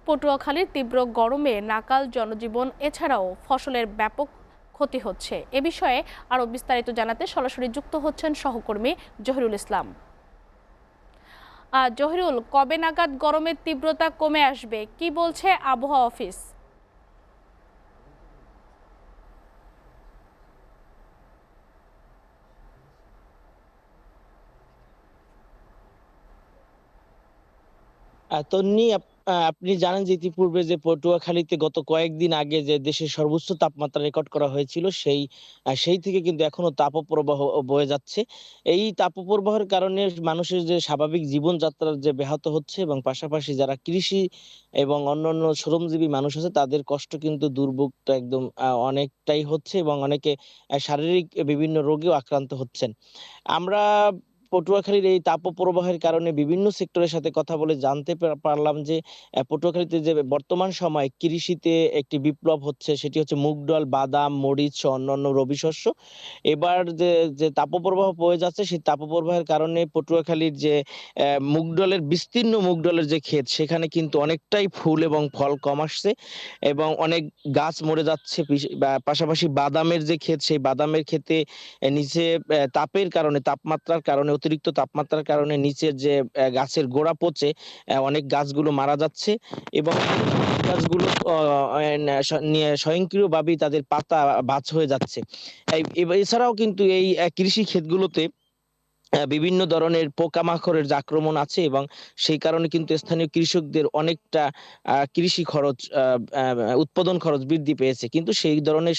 পটুয়াখালীর তীব্র গরমে নাকাল জনজীবন এছাড়াও ফসলের ব্যাপক ক্ষতি হচ্ছে। এ বিষয়ে আরো বিস্তারিত জানাতে সরাসরি যুক্ত হচ্ছেন সহকর্মী জহিরুল ইসলাম। জহিরুল, কবে নাগাদ গরমের তীব্রতা কমে আসবে, কি বলছে আবহাওয়া অফিস? তন্নি, আপনি জানেন যে ইতিপূর্বে যে পটুয়াখালীতে গত কয়েকদিন আগে যে দেশের সর্বোচ্চ তাপমাত্রা রেকর্ড করা হয়েছিল সেই থেকে কিন্তু এখনো তাপপ্রবাহ বয়ে যাচ্ছে। এই তাপপ্রবাহের কারণে মানুষের যে স্বাভাবিক জীবনযাত্রার যে ব্যাহত হচ্ছে এবং পাশাপাশি যারা কৃষি এবং অন্যান্য শ্রমজীবী মানুষ আছে তাদের কষ্ট কিন্তু দুর্ভোগটা একদম অনেকটাই হচ্ছে এবং অনেকে শারীরিক বিভিন্ন রোগেও আক্রান্ত হচ্ছেন। আমরা পটুয়াখালীর এই তাপপ্রবাহের কারণে বিভিন্ন সেক্টরের সাথে কথা বলে জানতে পারলাম যে পটুয়াখালীতে যে বর্তমান সময়ে কৃষিতে একটি বিপ্লব হচ্ছে, সেটি হচ্ছে মুগ ডাল, বাদাম, মরিচ সহ অন্যান্য রবি শস্য। এবার যে তাপপ্রবাহ বয়ে যাচ্ছে সেই তাপপ্রবাহের কারণে পটুয়াখালীর যে মুগ ডালের বিস্তীর্ণ মুগ ডালের যে ক্ষেত সেখানে কিন্তু অনেকটাই ফুল এবং ফল কম আসছে এবং অনেক গাছ মরে যাচ্ছে। পাশাপাশি বাদামের যে ক্ষেত সেই বাদামের ক্ষেতে নিচে তাপের কারণে, তাপমাত্রার কারণে, অতিরিক্ত তাপমাত্রার কারণে নিচের যে গাছের গোড়া পচে অনেক গাছগুলো মারা যাচ্ছে এবং গাছগুলো স্বয়ংক্রিয়ভাবেই তাদের পাতা ভাঁজ হয়ে যাচ্ছে। এছাড়াও কিন্তু এই কৃষি ক্ষেতগুলোতে বিভিন্ন ধরনের পোকামাকড়ের যে আক্রমণ আছে এবং সেই কারণে কিন্তু স্থানীয় কৃষকদের অনেকটা কৃষি খরচ উৎপাদন খরচ বৃদ্ধি পেয়েছে। কিন্তু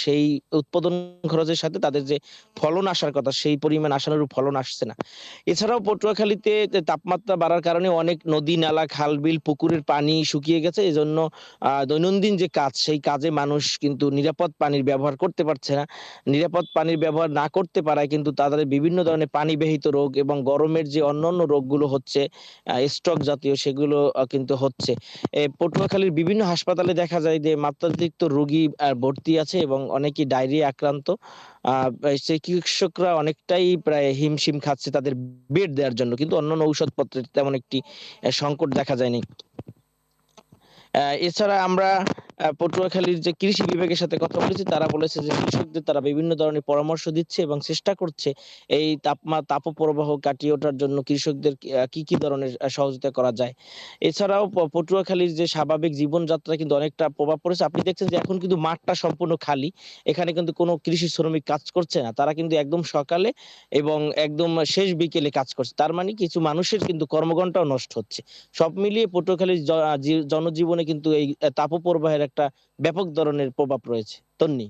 সেই উৎপাদন খরচের সাথে তাদের যে ফলন আসার কথা সেই পরিমাণ আশানুরূপ ফলন আসছে না। এছাড়াও পটুয়াখালীতে যে তাপমাত্রা বাড়ার কারণে অনেক নদী, নালা, খাল, বিল, পুকুরের পানি শুকিয়ে গেছে। এজন্য দৈনন্দিন যে কাজ সেই কাজে মানুষ কিন্তু নিরাপদ পানির ব্যবহার করতে পারছে না। নিরাপদ পানির ব্যবহার না করতে পারায় কিন্তু তাদের বিভিন্ন ধরনের পানিবাহিত রোগ এবং গরমের যে অন্যান্য রোগগুলো হচ্ছে স্ট্রোক জাতীয় সেগুলো কিন্তু হচ্ছে। পটুয়াখালীর বিভিন্ন হাসপাতালে দেখা যায় যে মাত্রাতিরিক্ত রোগী ভর্তি আছে এবং অনেকেই ডায়রিয়া আক্রান্ত। সেই চিকিৎসকরা অনেকটাই প্রায় হিমশিম খাচ্ছে তাদের বেড দেওয়ার জন্য। কিন্তু অন্যান্য ঔষধপত্রের তেমন একটি সংকট দেখা যায়নি। এছাড়া আমরা পটুয়াখালীর যে কৃষি বিভাগের সাথে কথা বলেছি তারা বলেছে যে কৃষকদের তারা বিভিন্ন ধরনের পরামর্শ দিচ্ছে এবং চেষ্টা করছে এই তাপপ্রবাহ কাটিয়ে ওঠার জন্য কৃষকদের কি ধরনের সহযোগিতা করা যায়। এছাড়াও পটুয়াখালীর যে স্বাভাবিক জীবনযাত্রা কিন্তু অনেকটা প্রভাব পড়েছে। আপনি দেখছেন যে এখন কিন্তু মাঠটা সম্পূর্ণ খালি। এখানে কিন্তু কোনো কৃষি শ্রমিক কাজ করছে না। তারা কিন্তু একদম সকালে এবং একদম শেষ বিকেলে কাজ করছে। তার মানে কিছু মানুষের কিন্তু কর্মঘণ্টাও নষ্ট হচ্ছে। সব মিলিয়ে পটুয়াখালীর জনজীবনে কিন্তু এই তাপপ্রবাহের একটা ব্যাপক ধরনের প্রভাব রয়েছে। তন্নি।